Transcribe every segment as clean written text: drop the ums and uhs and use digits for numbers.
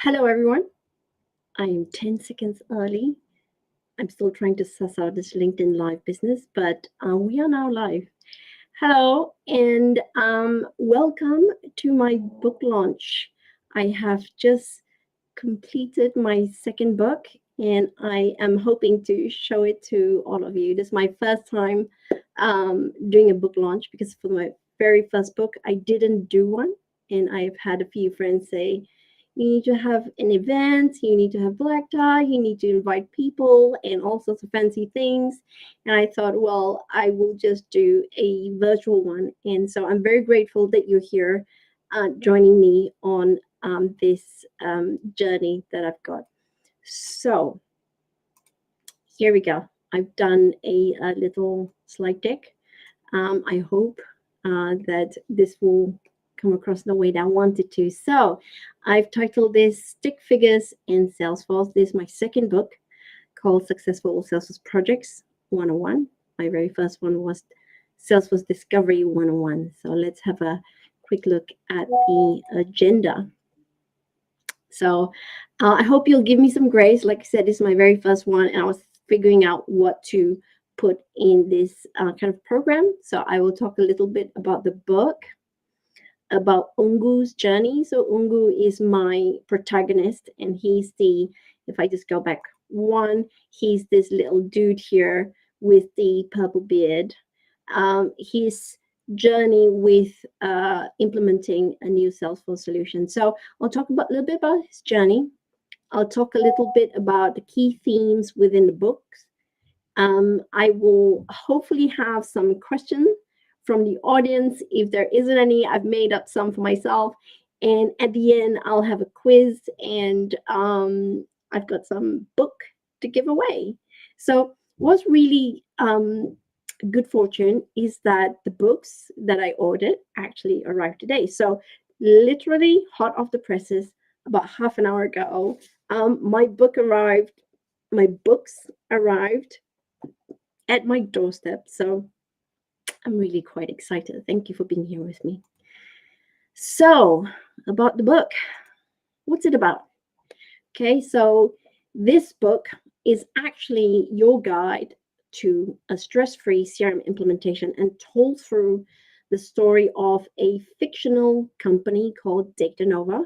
Hello, everyone. I am 10 seconds early. I'm still trying to suss out this LinkedIn Live business, but we are now live. Hello, and welcome to my book launch. I have just completed my second book, and I am hoping to show it to all of you. This is my first time doing a book launch because for my very first book, I didn't do one, and I've had a few friends say, you need to have an event, you need to have black tie, you need to invite people and all sorts of fancy things. And I thought, well, I will just do a virtual one. And so I'm very grateful that you're here joining me on this journey that I've got. So here we go. I've done a little slide deck. I hope that this will come across the way that I wanted to. So I've titled this Stick Figures in Salesforce. This is my second book called Successful Salesforce Projects 101. My very first one was Salesforce Discovery 101. So let's have a quick look at the agenda. So I hope you'll give me some grace. Like I said, this is my very first one, and I was figuring out what to put in this kind of program. So I will talk a little bit about the book, about Ungu's journey. So Ungu is my protagonist, and he's the, if I just go back one, he's this little dude here with the purple beard. His journey with implementing a new Salesforce solution. So I'll talk about a little bit about his journey. I'll talk a little bit about the key themes within the books. I will hopefully have some questions from the audience. If there isn't any, I've made up some for myself. And at the end, I'll have a quiz, and I've got some book to give away. So what's really good fortune is that the books that I ordered actually arrived today. So literally hot off the presses about half an hour ago. My books arrived at my doorstep. So I'm really quite excited. Thank you for being here with me. So, about the book, what's it about? Okay, so this book is actually your guide to a stress free CRM implementation and told through the story of a fictional company called Data Nova,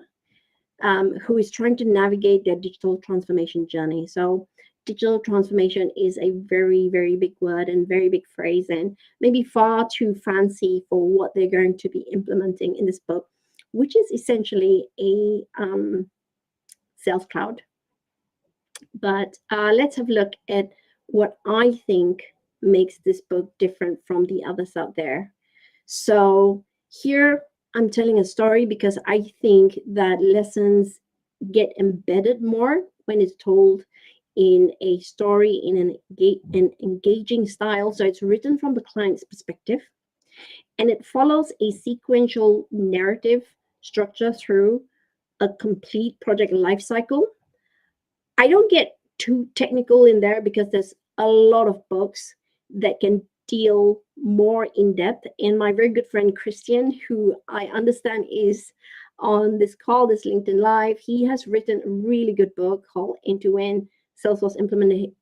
who is trying to navigate their digital transformation journey. So, digital transformation is a very, very big word and very big phrase, and maybe far too fancy for what they're going to be implementing in this book, which is essentially a sales cloud. But let's have a look at what I think makes this book different from the others out there. So here I'm telling a story because I think that lessons get embedded more when it's told in a story in an engaging style. So it's written from the client's perspective, and it follows a sequential narrative structure through a complete project lifecycle. I don't get too technical in there because there's a lot of books that can deal more in depth. And my very good friend Christian, who I understand is on this call, this LinkedIn Live, he has written a really good book called End-to-End Salesforce Implementation.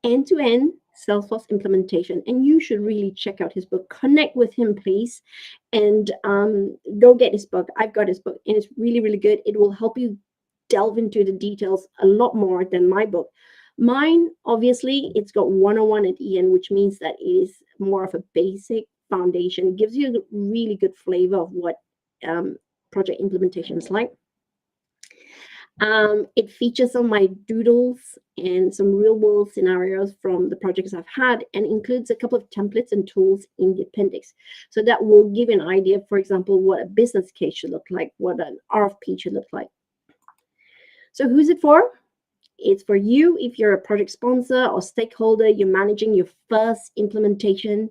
End-to-End Salesforce Implementation, and you should really check out his book. Connect with him, please, and go get his book. I've got his book, and it's really, really good. It will help you delve into the details a lot more than my book. Mine, obviously, it's got 101 at the end, which means that it is more of a basic foundation. It gives you a really good flavor of what project implementation is like. It features some of my doodles and some real world scenarios from the projects I've had, and includes a couple of templates and tools in the appendix. So that will give an idea, for example, what a business case should look like, what an RFP should look like. So who's it for? It's for you if you're a project sponsor or stakeholder, you're managing your first implementation,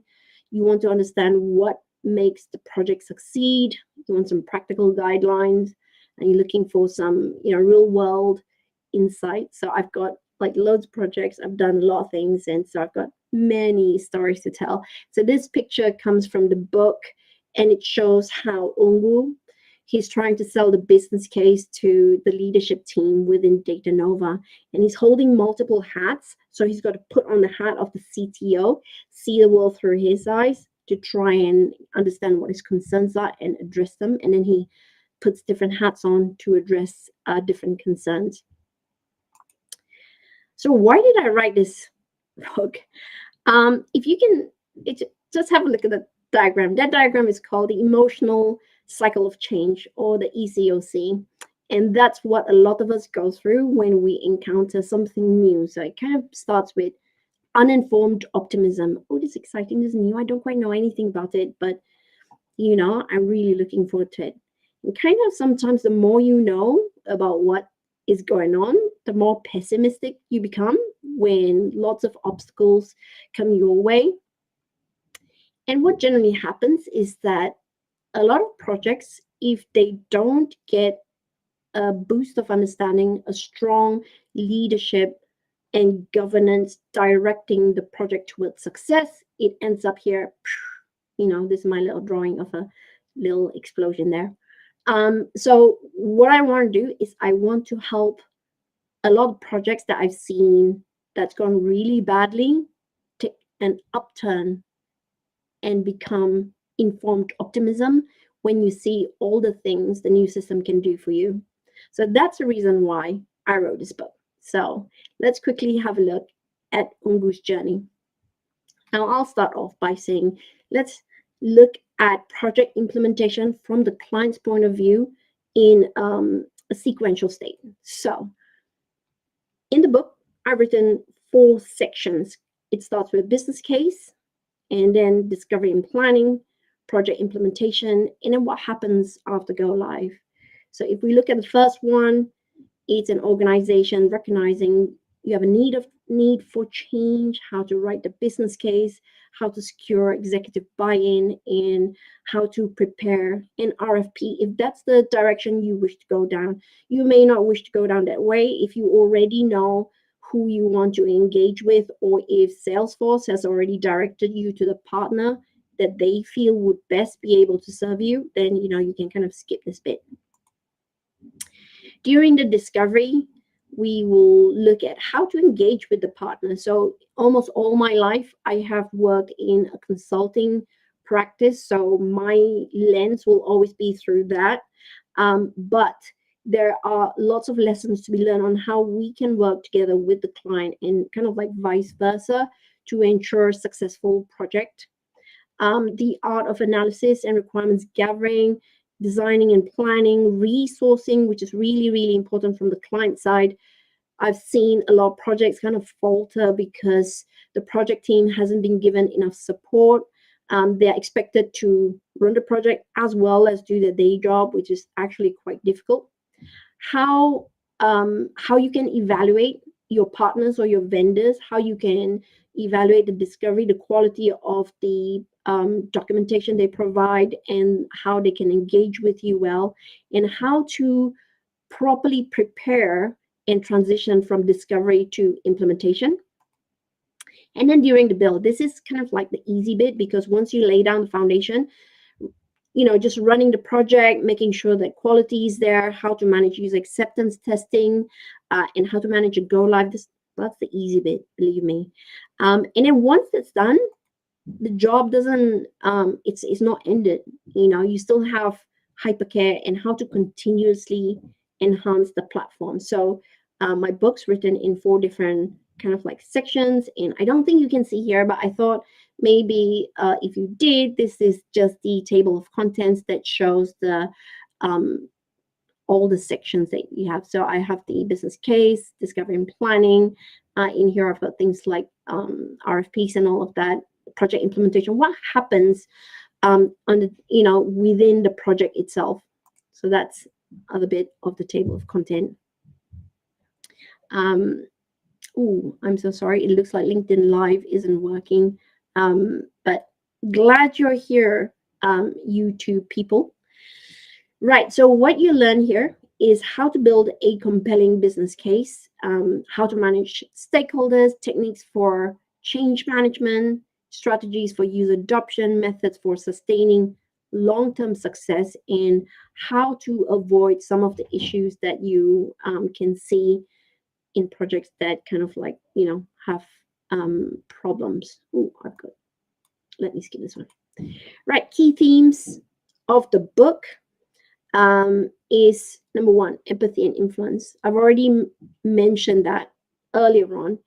you want to understand what makes the project succeed, you want some practical guidelines, and you're looking for some, real world insights. So I've got like loads of projects, I've done a lot of things, and so I've got many stories to tell. So this picture comes from the book, and it shows how Ungu, He's trying to sell the business case to the leadership team within Data Nova, and he's holding multiple hats. So he's got to put on the hat of the CTO, see the world through his eyes to try and understand what his concerns are and address them. And then he puts different hats on to address different concerns. So why did I write this book? If you can, just have a look at the diagram. That diagram is called the emotional cycle of change, or the ECOC. And that's what a lot of us go through when we encounter something new. So it kind of starts with uninformed optimism. Oh, this is exciting, this is new. I don't quite know anything about it, but I'm really looking forward to it. And kind of sometimes the more you know about what is going on, the more pessimistic you become when lots of obstacles come your way. And what generally happens is that a lot of projects, if they don't get a boost of understanding, a strong leadership and governance directing the project towards success, it ends up here. This is my little drawing of a little explosion there. So what I want to do is I want to help a lot of projects that I've seen that's gone really badly take an upturn and become informed optimism when you see all the things the new system can do for you. So that's the reason why I wrote this book. So let's quickly have a look at Ungu's journey. Now I'll start off by saying, let's look at project implementation from the client's point of view in a sequential state. So in the book, I've written 4 sections. It starts with business case, and then discovery and planning, project implementation, and then what happens after go live. So if we look at the first one, it's an organization recognizing you have a need for change, how to write the business case, how to secure executive buy-in, and how to prepare an RFP. If that's the direction you wish to go down, you may not wish to go down that way if you already know who you want to engage with, or if Salesforce has already directed you to the partner that they feel would best be able to serve you, then you can kind of skip this bit. During the discovery, we will look at how to engage with the partner. So almost all my life, I have worked in a consulting practice, so my lens will always be through that. But there are lots of lessons to be learned on how we can work together with the client and kind of like vice versa to ensure a successful project. The art of analysis and requirements gathering, designing and planning, resourcing, which is really, really important from the client side. I've seen a lot of projects kind of falter because the project team hasn't been given enough support. They're expected to run the project as well as do their day job, which is actually quite difficult. How you can evaluate your partners or your vendors, how you can evaluate the discovery, the quality of the documentation they provide, and how they can engage with you well, and how to properly prepare and transition from discovery to implementation. And then during the build, this is kind of like the easy bit, because once you lay down the foundation, just running the project, making sure that quality is there, how to manage user acceptance testing, and how to manage a go live. That's the easy bit, believe me. And then once it's done, the job doesn't, it's not ended. You still have hypercare and how to continuously enhance the platform. So my book's written in 4 different kind of like sections, and I don't think you can see here, but I thought maybe if you did, this is just the table of contents that shows the all the sections that you have. So I have the business case, discovery and planning. In here I've got things like RFPs and all of that, project implementation, what happens on the within the project itself. So that's other bit of the table of content. Oh, I'm so sorry. It looks like LinkedIn Live isn't working. But glad you're here, you two people. Right. So what you learn here is how to build a compelling business case, how to manage stakeholders, techniques for change management, strategies for user adoption, methods for sustaining long-term success and how to avoid some of the issues that you can see in projects that kind of like have problems. Oh, I've got. Let me skip this one. Right, key themes of the book is number one, empathy and influence. I've already mentioned that earlier on.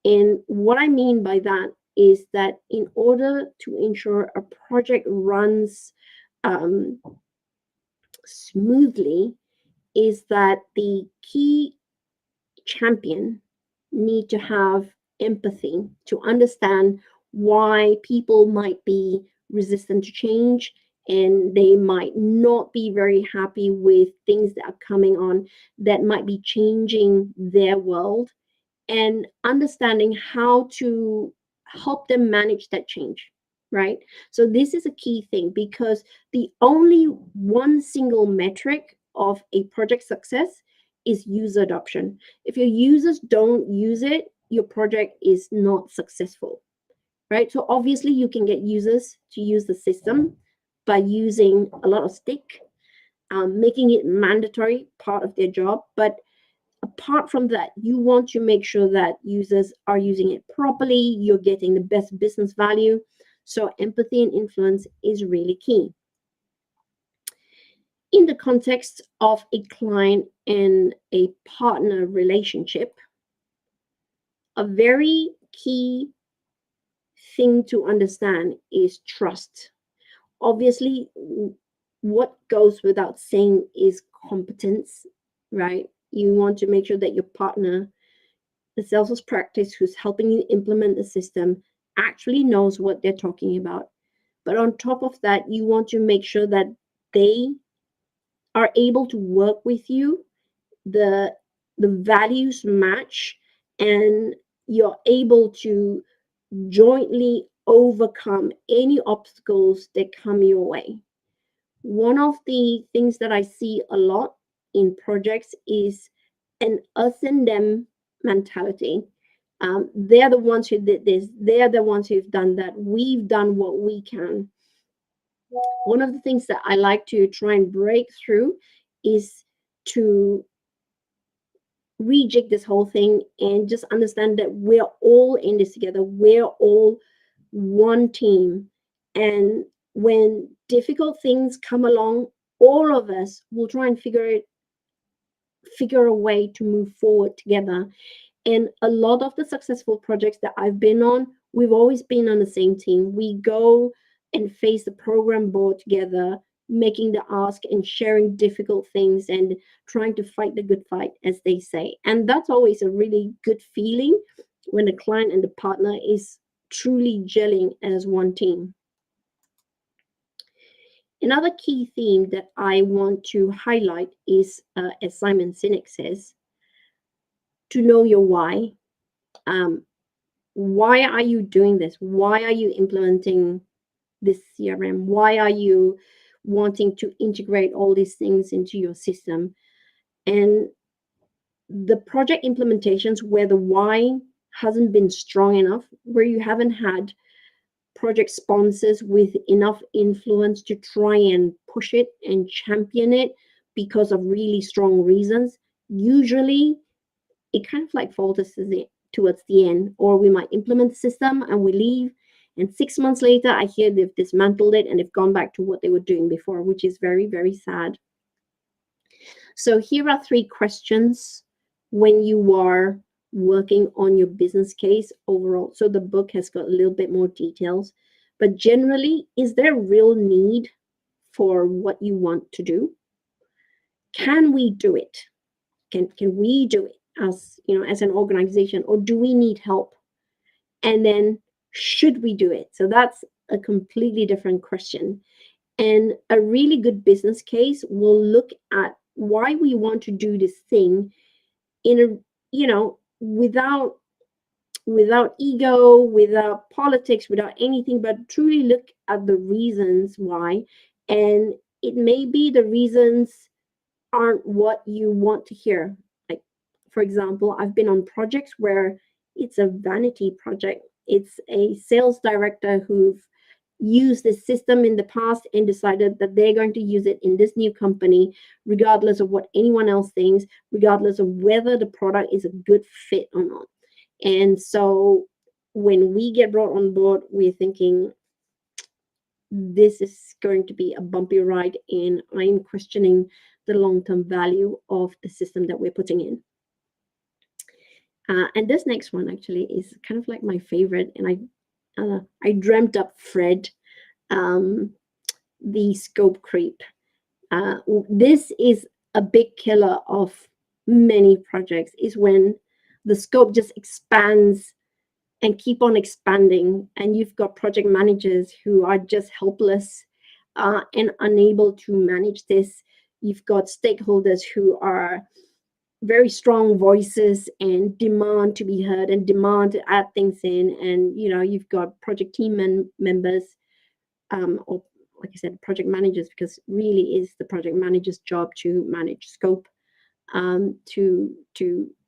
And what I mean by that is that in order to ensure a project runs um, smoothly, is that the key champion need to have empathy to understand why people might be resistant to change and they might not be very happy with things that are coming on that might be changing their world, and understanding how to help them manage that change, right? So this is a key thing, because the only one single metric of a project success is user adoption. If your users don't use it, your project is not successful, right? So obviously you can get users to use the system by using a lot of stick, making it mandatory part of their job. But apart from that, you want to make sure that users are using it properly, you're getting the best business value. So empathy and influence is really key. In the context of a client and a partner relationship, a very key thing to understand is trust. Obviously, what goes without saying is competence, right? You want to make sure that your partner, the Salesforce practice who's helping you implement the system, actually knows what they're talking about. But on top of that, you want to make sure that they are able to work with you, the the values match, and you're able to jointly overcome any obstacles that come your way. One of the things that I see a lot in projects is an us and them mentality. They're the ones who did this, they're the ones who've done that, we've done what we can. One of the things that I like to try and break through is to rejig this whole thing and just understand that we're all in this together. We're all one team. And when difficult things come along, all of us will try and figure a way to move forward together. And a lot of the successful projects that I've been on, we've always been on the same team. We go and face the program board together, making the ask and sharing difficult things and trying to fight the good fight, as they say. And that's always a really good feeling when the client and the partner is truly gelling as one team. Another key theme that I want to highlight is, as Simon Sinek says, to know your why. Um, why are you doing this? Why are you implementing this CRM? Why are you wanting to integrate all these things into your system? And the project implementations where the why hasn't been strong enough, where you haven't had project sponsors with enough influence to try and push it and champion it because of really strong reasons, usually it kind of like falters towards the end. Or we might implement the system and we leave, and 6 months later I hear they've dismantled it and they've gone back to what they were doing before, which is very, very sad. So here are 3 questions when you are working on your business case overall. So the book has got a little bit more details, but generally, is there real need for what you want to do? Can we do it? Can we do it as, as an organization, or do we need help? And then, should we do it? So that's a completely different question. And a really good business case will look at why we want to do this thing in a, without ego, without politics, without anything, but truly look at the reasons why. And it may be the reasons aren't what you want to hear. Like, for example, I've been on projects where it's a vanity project. It's a sales director who used this system in the past and decided that they're going to use it in this new company, regardless of what anyone else thinks, regardless of whether the product is a good fit or not. And so when we get brought on board, we're thinking this is going to be a bumpy ride, and I'm questioning the long term value of the system that we're putting in. And this next one actually is kind of like my favorite, and I dreamt up Fred, um, the scope creep. This is a big killer of many projects. Is when the scope just expands and keep on expanding, and you've got project managers who are just helpless and unable to manage this. You've got stakeholders who are very strong voices and demand to be heard and demand to add things in, and you've got project team members, or like I said, project managers, because really is the project manager's job to manage scope, to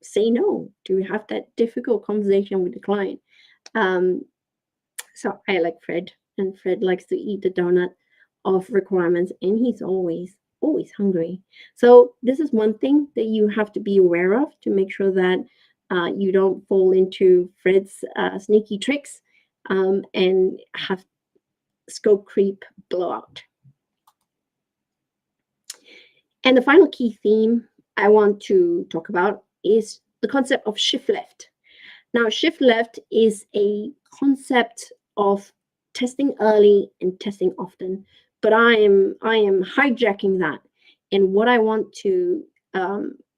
say no, to have that difficult conversation with the client. um, so I like Fred, and Fred likes to eat the donut of requirements, and he's always hungry. So this is one thing that you have to be aware of to make sure that you don't fall into Fred's sneaky tricks, and have scope creep blowout. And the final key theme I want to talk about is the concept of shift left. Now, shift left is a concept of testing early and testing often, but I am hijacking that. And what I want to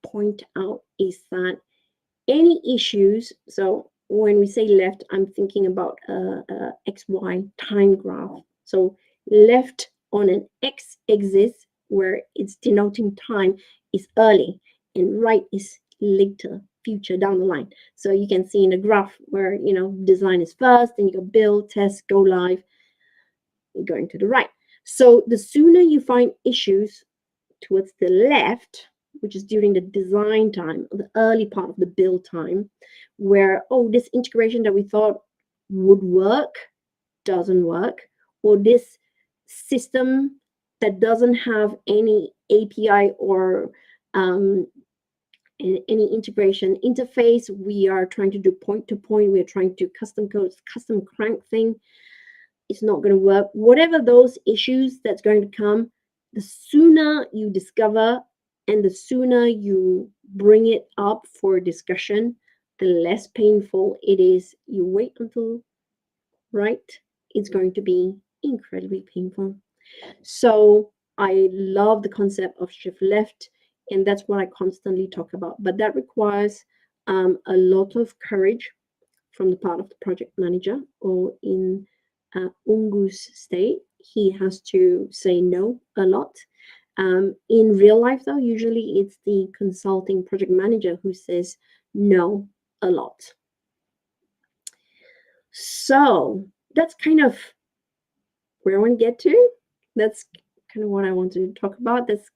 point out is that any issues. So when we say left, I'm thinking about a XY time graph. So left on an X axis, where it's denoting time, is early, and right is later, future, down the line. So you can see in a graph where design is first, then you go build, test, go live, going to the right. So the sooner you find issues towards the left, which is during the design time, the early part of the build time, where, oh, this integration that we thought would work doesn't work, or this system that doesn't have any API or any integration interface, we are trying to do point to point, we're trying to custom code, custom crank thing, it's not going to work. Whatever those issues that's going to come, the sooner you discover and the sooner you bring it up for discussion, the less painful it is. You wait until right, it's going to be incredibly painful. So I love the concept of shift left, and that's what I constantly talk about. But that requires a lot of courage from the part of the project manager, or in Ungu's state, he has to say no a lot. In real life, though, usually it's the consulting project manager who says no a lot. So that's kind of where I want to get to. That's kind of what I want to talk about. That's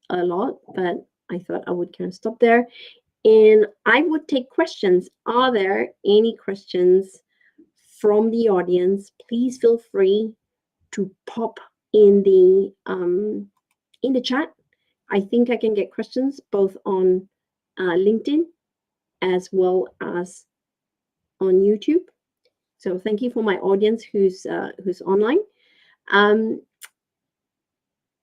a lot, but I thought I would kind of stop there. And I would take questions. Are there any questions from the audience? Please feel free to pop in the chat. I think I can get questions both on LinkedIn as well as on YouTube. So thank you for my audience who's online.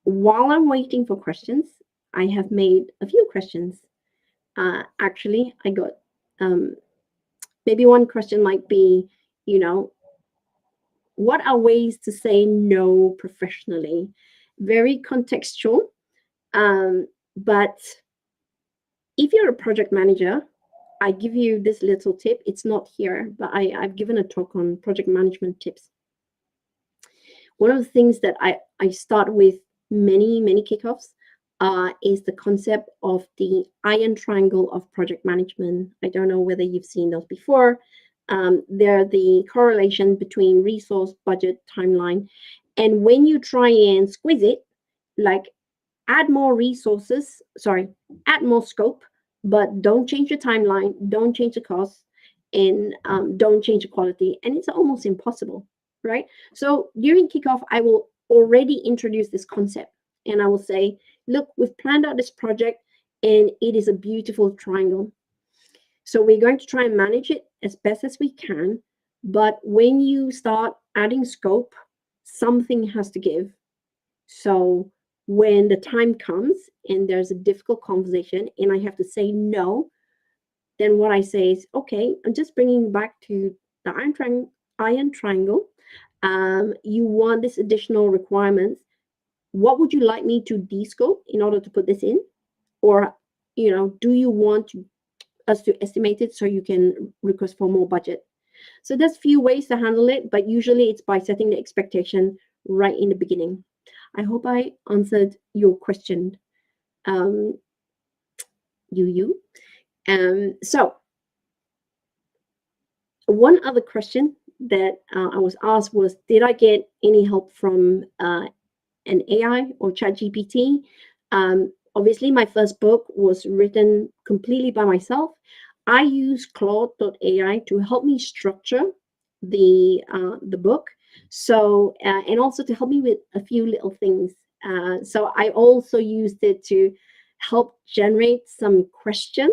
While I'm waiting for questions, I have made a few questions. Actually, I got maybe one question might be, what are ways to say no professionally? Very contextual. But if you're a project manager, I give you this little tip. It's not here, but I've given a talk on project management tips. One of the things that I start with many kickoffs is the concept of the iron triangle of project management. I don't know whether you've seen those before. They're the correlation between resource, budget, timeline. And when you try and squeeze it, like add more resources, add more scope, but don't change the timeline, don't change the cost, and don't change the quality. And it's almost impossible. right? So during kickoff, I will already introduce this concept and I will say, look, we've planned out this project and it is a beautiful triangle. So we're going to try and manage it as best as we can. But when you start adding scope, something has to give. So when the time comes and there's a difficult conversation and I have to say no, then what I say is, okay, I'm just bringing you back to the iron triangle. You want this additional requirements. What would you like me to descope in order to put this in? Or, do you want us to estimate it so you can request for more budget? So there's few ways to handle it, but usually it's by setting the expectation right in the beginning. I hope I answered your question, um, you. So one other question that I was asked was, did I get any help from an AI or ChatGPT? Obviously, my first book was written completely by myself. I use Claude.ai to help me structure the book. So and also to help me with a few little things. So I also used it to help generate some questions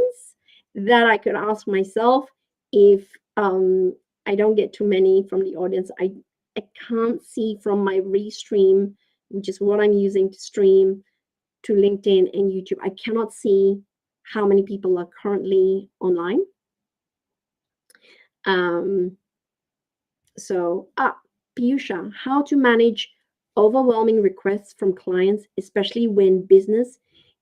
that I could ask myself if I don't get too many from the audience. I can't see from my restream, which is what I'm using to stream to LinkedIn and YouTube. I cannot see how many people are currently online. Um, Piyusha, how to manage overwhelming requests from clients, especially when business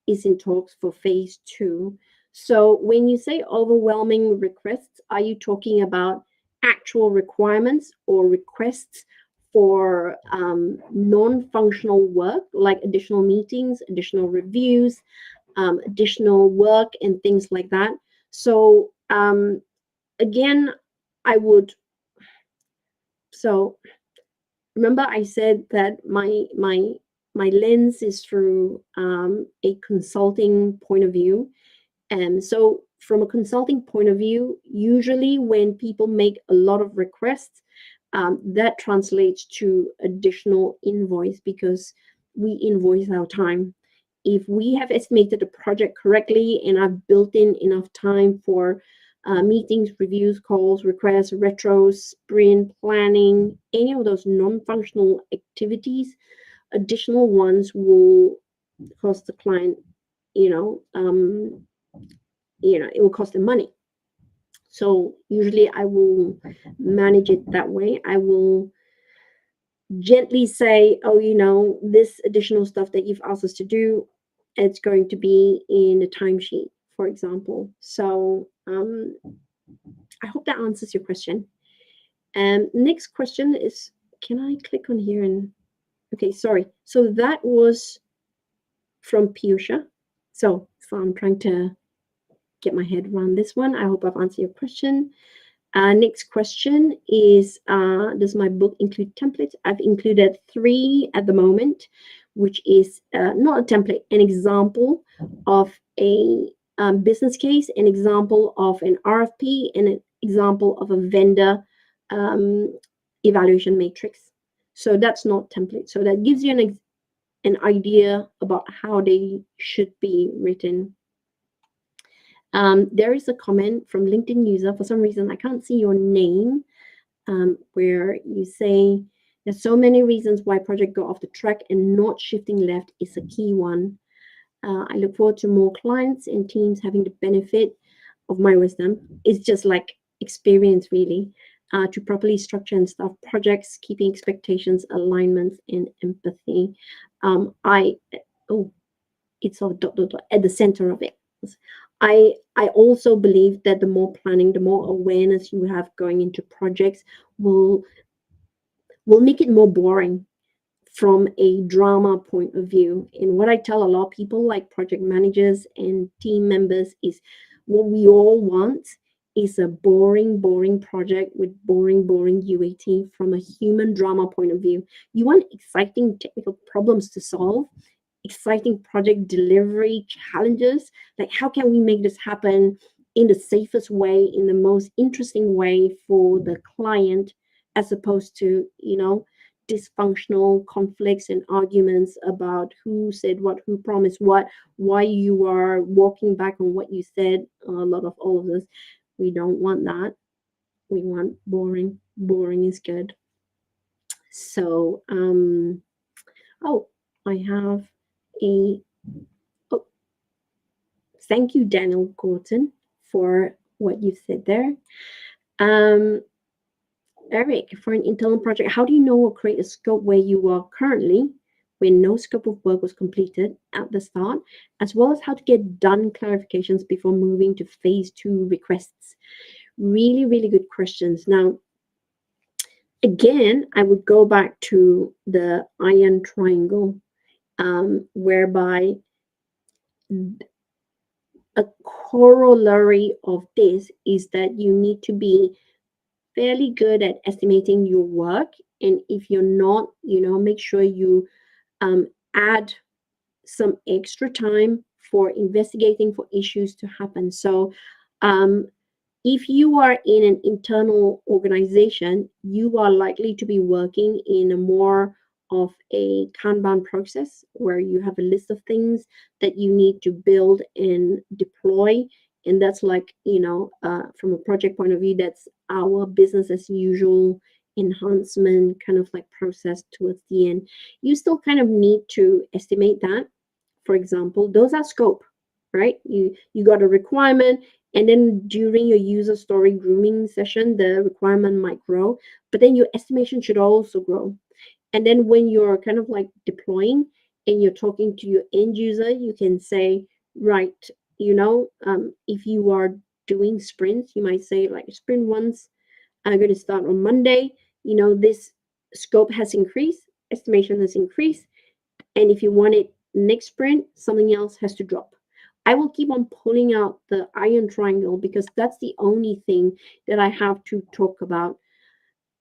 is in talks for phase two. So when you say overwhelming requests, are you talking about actual requirements or requests for non-functional work, like additional meetings, additional reviews, additional work, and things like that? So again, I would. So remember, I said that my lens is through a consulting point of view. And so, from a consulting point of view, usually when people make a lot of requests, that translates to additional invoice because we invoice our time. If we have estimated the project correctly and I've built in enough time for meetings, reviews, calls, requests, retros, sprint planning, any of those non-functional activities, additional ones will cost the client, you know, um, it will cost them money. So usually I will manage it that way. I will gently say, oh, this additional stuff that you've asked us to do, it's going to be in the timesheet, for example. So I hope that answers your question. Next question is, can I click on here and, okay, sorry. So that was from Piyusha. So I'm trying to get my head around this one. I hope I've answered your question. Next question is, does my book include templates? I've included 3 at the moment, which is not a template, an example of a business case, an example of an RFP, and an example of a vendor evaluation matrix. So that's not template. So that gives you an idea about how they should be written. There is a comment from LinkedIn user. For some reason, I can't see your name, where you say there's so many reasons why project go off the track and not shifting left is a key one. I look forward to more clients and teams having the benefit of my wisdom. It's just like experience, really, to properly structure and staff projects, keeping expectations, alignments, and empathy. It's all dot, dot, dot, at the center of it. I also believe that the more planning, the more awareness you have going into projects will make it more boring from a drama point of view. And what I tell a lot of people, like project managers and team members, is what we all want is a boring project with boring UAT from a human drama point of view. You want exciting technical problems to solve, exciting project delivery challenges, like how can we make this happen in the safest way, in the most interesting way for the client as opposed to, dysfunctional conflicts and arguments about who said what, who promised what, why you are walking back on what you said. A lot of all of this. We don't want that. We want boring. Boring is good. So, oh, I have a, oh, thank you, Daniel Gorton, for what you said there. Um, Eric, for an internal project, how do you know or create a scope where you are currently, when no scope of work was completed at the start, as well as how to get done clarifications before moving to phase two requests? Really, really good questions. Now, again, I would go back to the iron triangle, whereby a corollary of this is that you need to be fairly good at estimating your work. And if you're not, make sure you add some extra time for investigating for issues to happen. So, um, if you are in an internal organization, you are likely to be working in a more of a Kanban process where you have a list of things that you need to build and deploy. And that's like, from a project point of view, that's our business as usual enhancement kind of like process towards the end. You still kind of need to estimate that. For example, those are scope, right? You got a requirement, and then during your user story grooming session, the requirement might grow, but then your estimation should also grow. And then when you're kind of like deploying and you're talking to your end user, you can say, right, if you are doing sprints, you might say like sprint one's going to start on Monday. This scope has increased, estimation has increased, and if you want it next sprint, something else has to drop. I will keep on pulling out the iron triangle because that's the only thing that I have to talk about.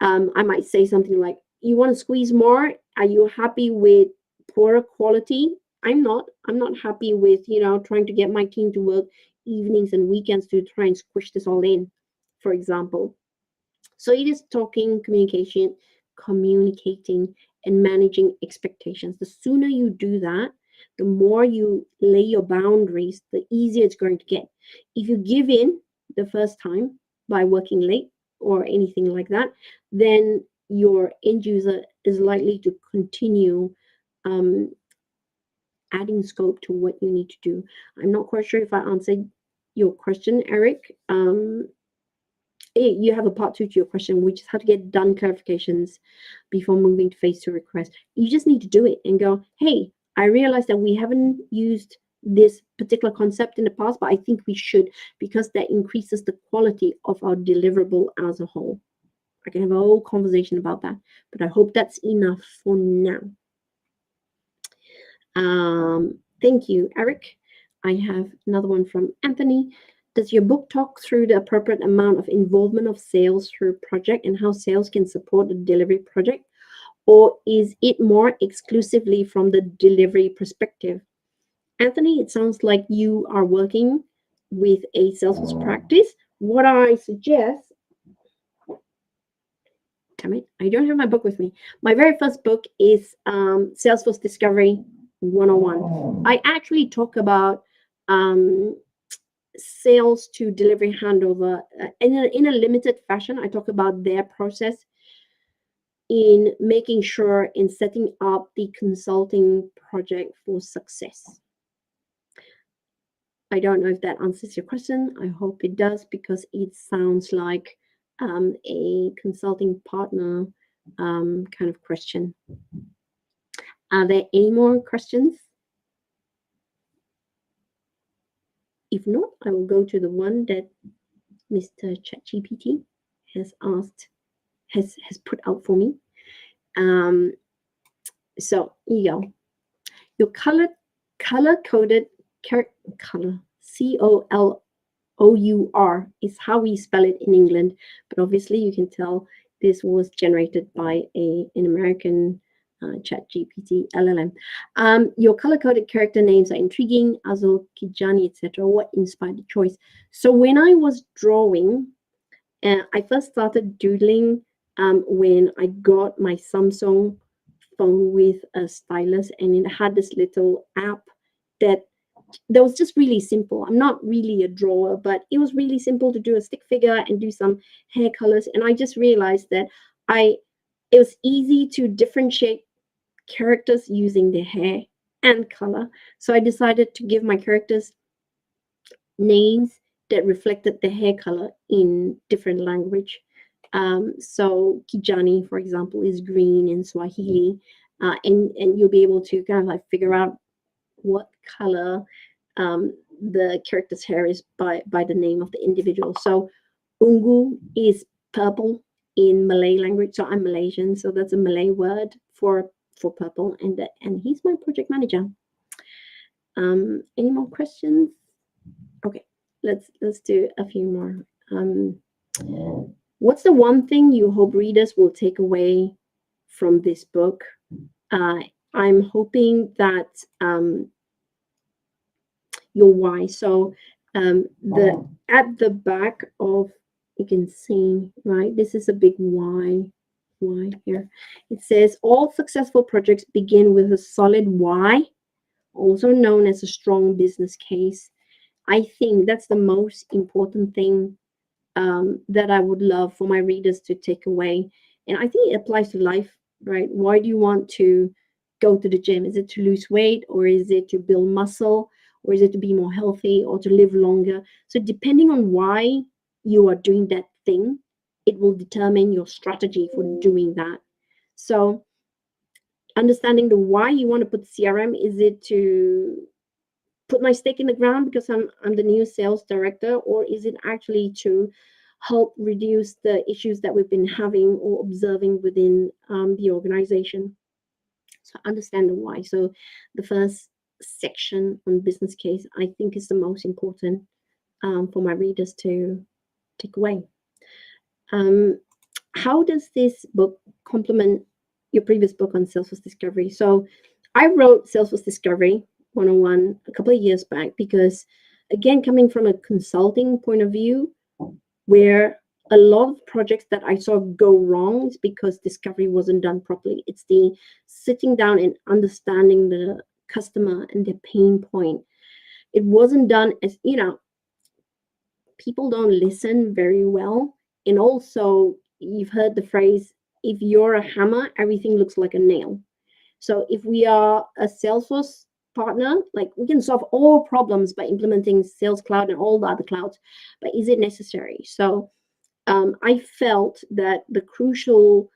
I might say something like, "You want to squeeze more? Are you happy with poorer quality?" I'm not. I'm not happy with trying to get my team to work evenings and weekends to try and squish this all in, for example. So it is talking, communicating, and managing expectations. The sooner you do that, the more you lay your boundaries, the easier it's going to get. If you give in the first time by working late or anything like that, then your end user is likely to continue um, adding scope to what you need to do. I'm not quite sure if I answered your question, Eric. You have a part two to your question, which is how to get done clarifications before moving to phase two request. You just need to do it and go, hey, I realize that we haven't used this particular concept in the past, but I think we should because that increases the quality of our deliverable as a whole. I can have a whole conversation about that, but I hope that's enough for now. Thank you, Eric. I have another one from Anthony. Does your book talk through the appropriate amount of involvement of sales through project and how sales can support the delivery project? Or is it more exclusively from the delivery perspective? Anthony, it sounds like you are working with a Salesforce practice. What I suggest, damn it, I don't have my book with me. My very first book is Salesforce Discovery 101. I actually talk about sales to delivery handover in a limited fashion. I talk about their process in making sure in setting up the consulting project for success. I don't know if that answers your question. I hope it does because it sounds like a consulting partner kind of question. Are there any more questions? If not, I will go to the one that Mr. ChatGPT has asked, has put out for me. So here you go. Your color coded color COLOUR is how we spell it in England, but obviously you can tell this was generated by an American chat GPT LLM. Your color-coded character names are intriguing, Azul, Kijani, etc. What inspired the choice? So when I was drawing, I first started doodling when I got my Samsung phone with a stylus, and it had this little app that was just really simple. I'm not really a drawer, but it was really simple to do a stick figure and do some hair colors. And I just realized that I it was easy to differentiate characters using their hair and color. So I decided to give my characters names that reflected the hair color in different language. So Kijani, for example, is green in Swahili, and you'll be able to kind of like figure out what color the character's hair is by the name of the individual. So ungu is purple in Malay language. So I'm Malaysian, so that's a Malay word for purple, and he's my project manager. Any more questions? Okay, let's do a few more. What's the one thing you hope readers will take away from this book? I'm hoping that your why. So the at the back of, you can see, right, this is a big why here. It says all successful projects begin with a solid why, also known as a strong business case. I think that's the most important thing that I would love for my readers to take away. And I think it applies to life, right? Why do you want to go to the gym? Is it to lose weight, or is it to build muscle, or is it to be more healthy, or to live longer? So, depending on why you are doing that thing, it will determine your strategy for doing that. So, understanding the why you want to put CRM, is it to put my stake in the ground because I'm the new sales director, or is it actually to help reduce the issues that we've been having or observing within the organization? So understand the why. So the first section on business case, I think, is the most important for my readers to take away. How does this book complement your previous book on Salesforce Discovery? So I wrote Salesforce Discovery 101 a couple of years back because, again, coming from a consulting point of view, where a lot of projects that I saw go wrong is because discovery wasn't done properly. It's the sitting down and understanding the customer and their pain point. It wasn't done as, people don't listen very well. And also, you've heard the phrase, if you're a hammer, everything looks like a nail. So if we are a Salesforce partner, like, we can solve all problems by implementing Sales Cloud and all the other clouds, but is it necessary? So I felt that the crucial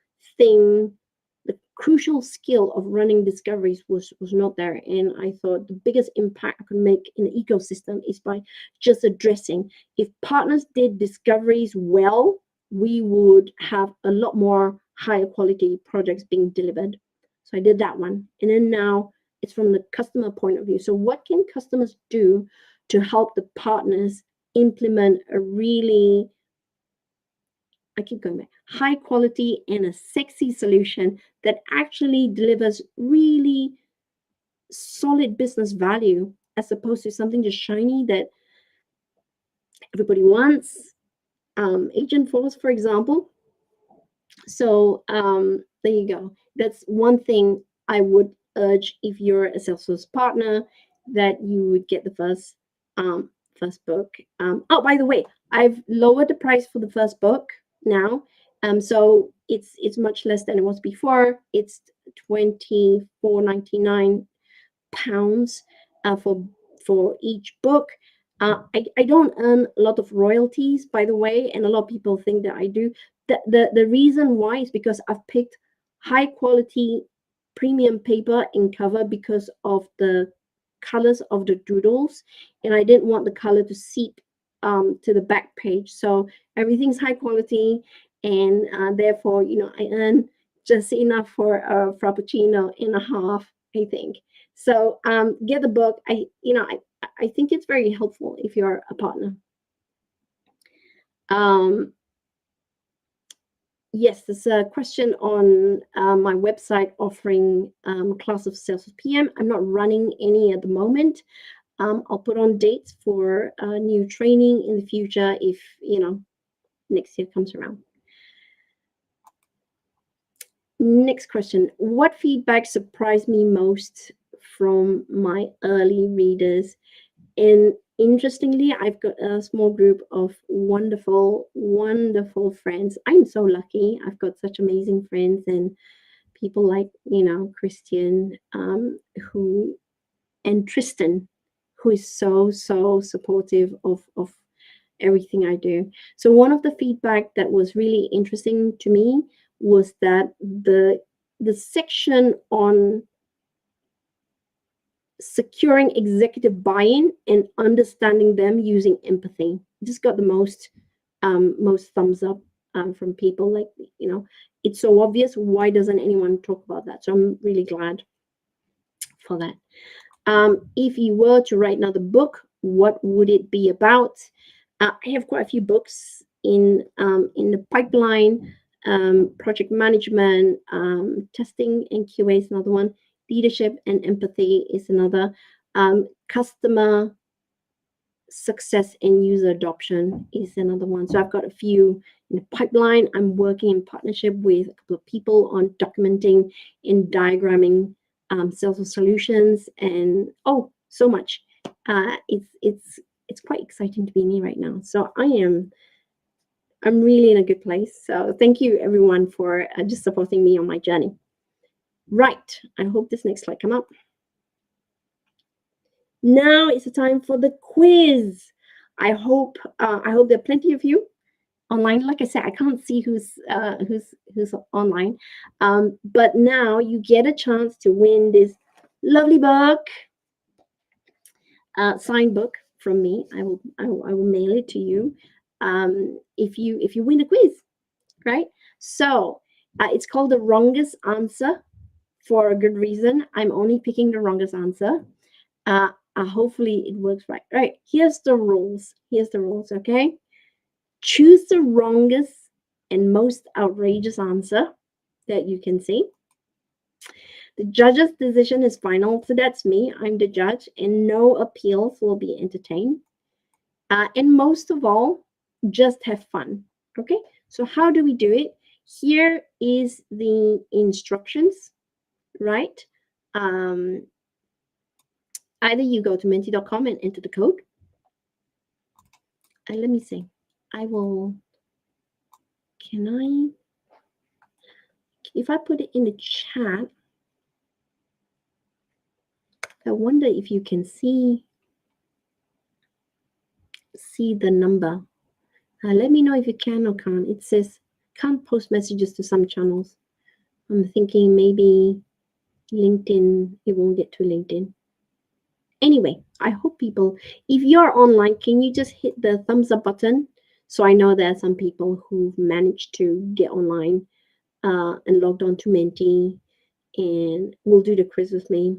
skill of running discoveries was not there. And I thought the biggest impact I could make in the ecosystem is by just addressing, if partners did discoveries well, we would have a lot more higher quality projects being delivered. So I did that one. And then now it's from the customer point of view. So what can customers do to help the partners implement a really, I keep going back, high quality and a sexy solution that actually delivers really solid business value, as opposed to something just shiny that everybody wants. Agentforce, for example. So there you go. That's one thing I would urge, if you're a Salesforce partner, that you would get the first book. Oh, by the way, I've lowered the price for the first book now. So it's much less than it was before. It's £24.99 for each book. I don't earn a lot of royalties, by the way, and a lot of people think that I do. The reason why is because I've picked high quality premium paper and cover because of the colors of the doodles, and I didn't want the color to seep to the back page. So everything's high quality, and therefore, I earn just enough for a frappuccino and a half, I think. So get the book. I think it's very helpful if you're a partner. Yes, there's a question on my website offering class of Salesforce PM. I'm not running any at the moment. I'll put on dates for new training in the future if next year comes around. Next question. What feedback surprised me most from my early readers? And interestingly, I've got a small group of wonderful, wonderful friends. I'm so lucky. I've got such amazing friends and people like, Christian, who and Tristan, who is so, so supportive of everything I do. So one of the feedback that was really interesting to me was that the section on securing executive buy-in and understanding them using empathy just got the most thumbs up from people. Like, it's so obvious. Why doesn't anyone talk about that? So I'm really glad for that. If you were to write another book, what would it be about? I have quite a few books in the pipeline. Project management, testing and QA is another one. Leadership and empathy is another. Customer success and user adoption is another one. So I've got a few in the pipeline. I'm working in partnership with a couple of people on documenting and diagramming Salesforce solutions, and so much. It's quite exciting to be me right now. So I'm really in a good place. So thank you everyone for just supporting me on my journey. Right. I hope this next slide come up. Now it's the time for the quiz. I hope there are plenty of you online. Like I said, I can't see who's online, but now you get a chance to win this lovely book, signed book from me. I will mail it to you if you win the quiz, right? So it's called the wrongest answer for a good reason. I'm only picking the wrongest answer. Hopefully it works right. All right, here's the rules. Okay? Choose the wrongest and most outrageous answer that you can see. The judge's decision is final, so that's me. I'm the judge, and no appeals will be entertained. And most of all, just have fun. Okay? So, how do we do it? Here is the instructions, right? Um, Either you go to menti.com and enter the code. And let me see. If I put it in the chat, I wonder if you can see the number. Let me know if you can or can't. It says can't post messages to some channels. I'm thinking maybe LinkedIn, it won't get to LinkedIn. Anyway, I hope people, if you're online, can you just hit the thumbs up button so I know there are some people who've managed to get online and logged on to Menti and will do the quiz with me.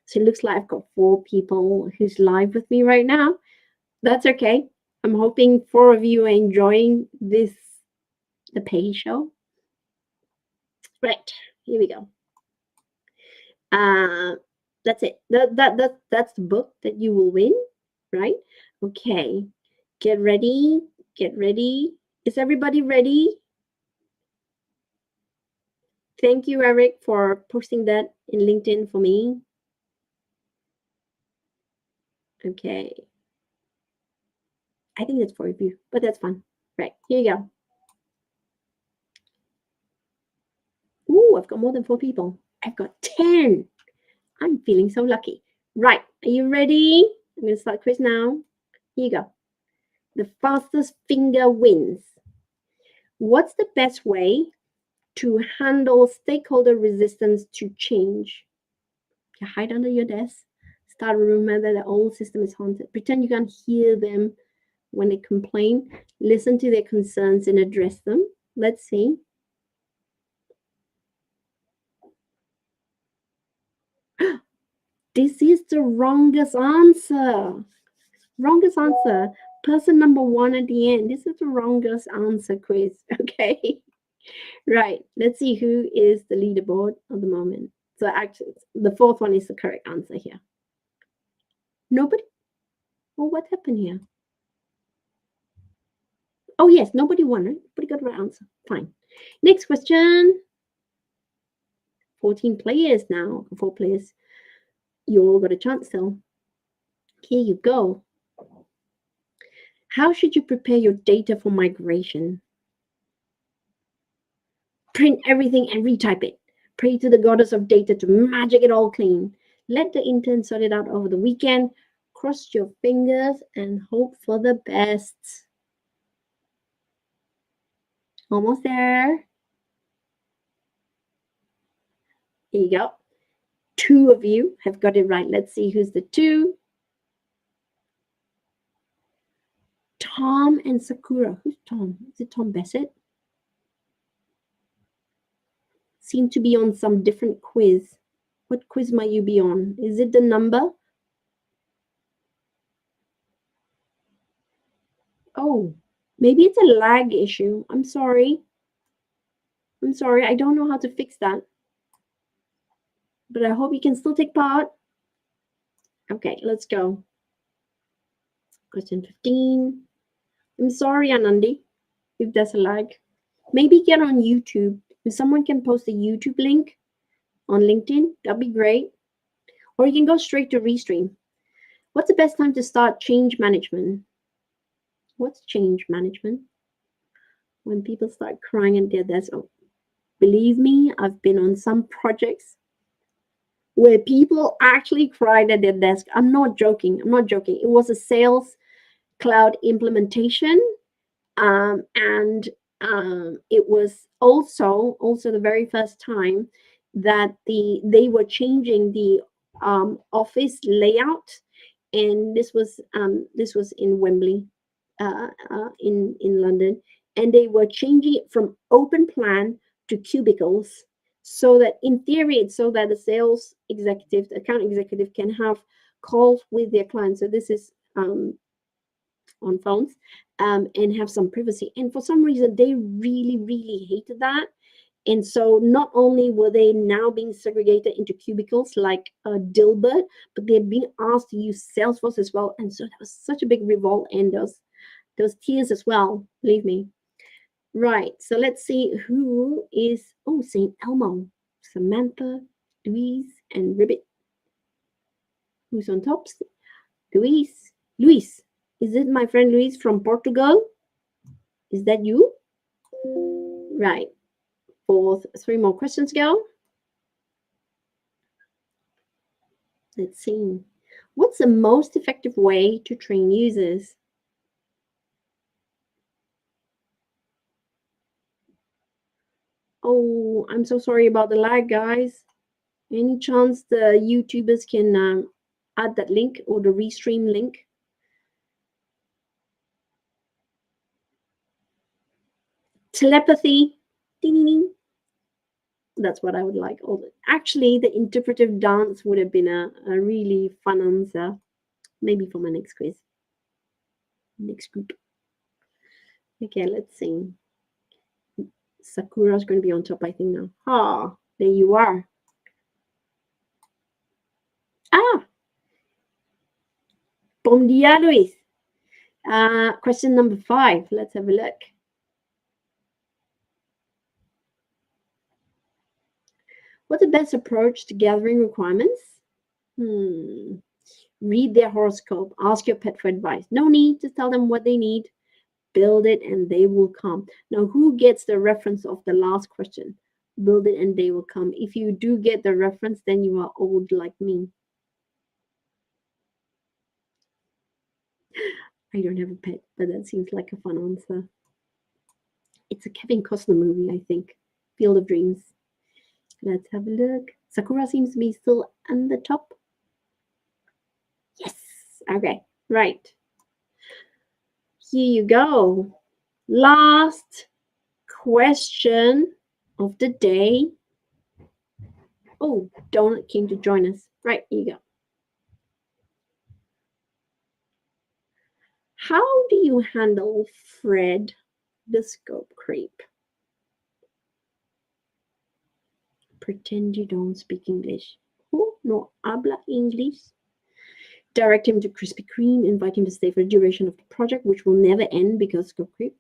So it looks like I've got 4 people who's live with me right now. That's okay. I'm hoping 4 of you are enjoying the pay show. Right, here we go. That's it. That's the book that you will win, right? Okay. Get ready. Get ready. Is everybody ready? Thank you, Eric, for posting that in LinkedIn for me. Okay. I think that's 4 of you, but that's fun. Right, here you go. Ooh, I've got more than 4 people. I've got 10. I'm feeling so lucky. Right, are you ready? I'm going to start quiz now. Here you go. The fastest finger wins. What's the best way to handle stakeholder resistance to change? You hide under your desk. Start a rumor that the old system is haunted. Pretend you can't hear them when they complain. Listen to their concerns and address them. Let's see. This is the wrongest answer. Wrongest answer. Person number 1 at the end. This is the wrongest answer quiz. Okay. Right. Let's see who is the leaderboard at the moment. So actually, the 4th one is the correct answer here. Nobody? Oh, what happened here? Oh, yes. Nobody won, right? Nobody got the right answer. Fine. Next question. 14 players now, 4 players. You all got a chance still. Here you go. How should you prepare your data for migration? Print everything and retype it. Pray to the goddess of data to magic it all clean. Let the intern sort it out over the weekend. Cross your fingers and hope for the best. Almost there. Here you go. 2 of you have got it right. Let's see who's the 2. Tom and Sakura. Who's Tom? Is it Tom Bassett? Seem to be on some different quiz. What quiz might you be on? Is it the number? Oh, maybe it's a lag issue. I'm sorry. I don't know how to fix that. But I hope you can still take part. Okay, let's go. Question 15. I'm sorry, Anandi, if there's a lag. Maybe get on YouTube. If someone can post a YouTube link on LinkedIn, that'd be great. Or you can go straight to Restream. What's the best time to start change management? What's change management? When people start crying at their desk. Oh, believe me, I've been on some projects where people actually cried at their desk. I'm not joking. It was a sales cloud implementation, and it was also the very first time that they were changing the office layout, and this was in Wembley, in London, and they were changing it from open plan to cubicles, so that in theory it's so that the sales executive, the account executive, can have calls with their clients. So this is on phones, and have some privacy. And for some reason, they really hated that. And so not only were they now being segregated into cubicles like Dilbert, but they're being asked to use Salesforce as well. And so that was such a big revolt, and those tears as well, believe me. Right, so let's see who is, St. Elmo, Samantha, Louise, and Ribbit. Who's on top? Luis. Is it my friend Luis from Portugal? Is that you? Right. 3 more questions go. Let's see. What's the most effective way to train users? Oh, I'm so sorry about the lag, guys. Any chance the YouTubers can add that link, or the Restream link? Telepathy. Ding, ding, ding. That's what I would like. Actually, the interpretive dance would have been a really fun answer. Maybe for my next quiz. Next group. Okay, let's see. Sakura's going to be on top, I think, now. Ah, there you are. Ah! Bom dia, Luis. Question number 5. Let's have a look. What's the best approach to gathering requirements? Read their horoscope. Ask your pet for advice. No need to tell them what they need. Build it and they will come. Now, who gets the reference of the last question? Build it and they will come. If you do get the reference, then you are old like me. I don't have a pet, but that seems like a fun answer. It's a Kevin Costner movie, I think. Field of Dreams. Let's have a look. Sakura seems to be still on the top. Yes. Okay. Right. Here you go. Last question of the day. Oh, Donut came to join us. Right, here you go. How do you handle Fred the scope creep? Pretend you don't speak English. Oh, no habla English. Direct him to Krispy Kreme, invite him to stay for the duration of the project, which will never end because scope creep.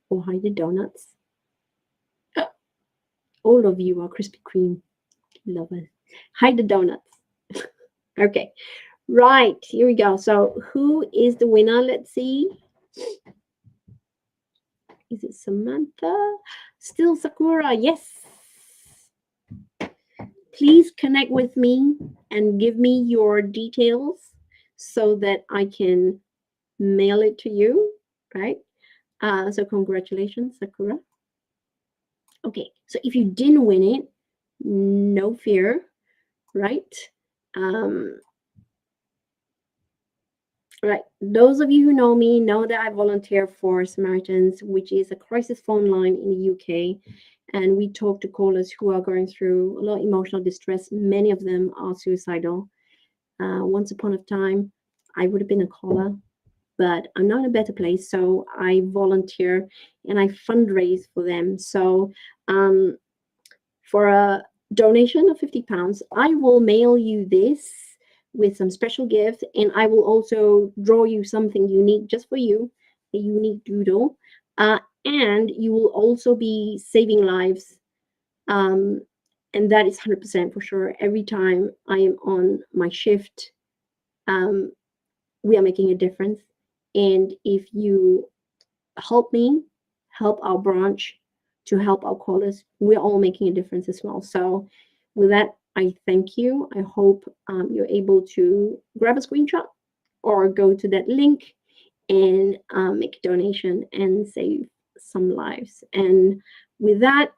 Or hide the donuts. All of you are Krispy Kreme. Love it. Hide the donuts. Okay. Right. Here we go. So who is the winner? Let's see. Is it Samantha? Still Sakura. Yes. Please connect with me and give me your details so that I can mail it to you. Right. So congratulations, Sakura. Okay. So if you didn't win it, no fear. Right. Um, Right. Those of you who know me know that I volunteer for Samaritans, which is a crisis phone line in the UK. And we talk to callers who are going through a lot of emotional distress. Many of them are suicidal. Once upon a time, I would have been a caller, but I'm now in a better place. So I volunteer and I fundraise for them. So for a donation of £50, I will mail you this with some special gift, and I will also draw you something unique just for you, a unique doodle. And you will also be saving lives. Um, and that is 100% for sure. Every time I am on my shift, um, we are making a difference. And if you help me, help our branch, to help our callers, we're all making a difference as well. So, with that, I thank you. I hope you're able to grab a screenshot or go to that link and make a donation and save some lives. And with that,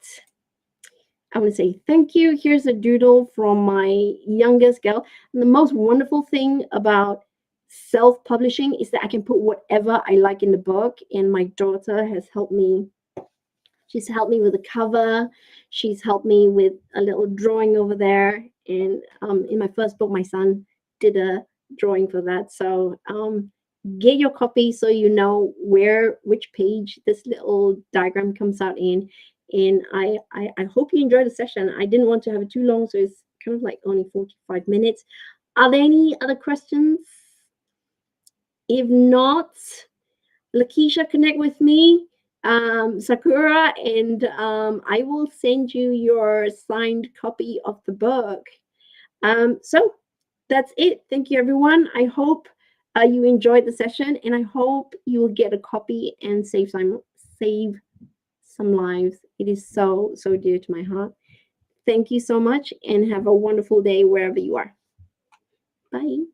I want to say thank you. Here's a doodle from my youngest girl. And the most wonderful thing about self-publishing is that I can put whatever I like in the book. And my daughter has helped me. She's helped me with the cover. She's helped me with a little drawing over there. And in my first book, my son did a drawing for that. So get your copy so you know which page this little diagram comes out in. And I hope you enjoyed the session. I didn't want to have it too long, so it's kind of like only 45 minutes. Are there any other questions? If not, Lakeisha, connect with me, Sakura, and I will send you your signed copy of the book. So that's it. Thank you, everyone. I hope you enjoyed the session, and I hope you will get a copy and save some lives. It is so dear to my heart. Thank you so much, and have a wonderful day wherever you are. Bye.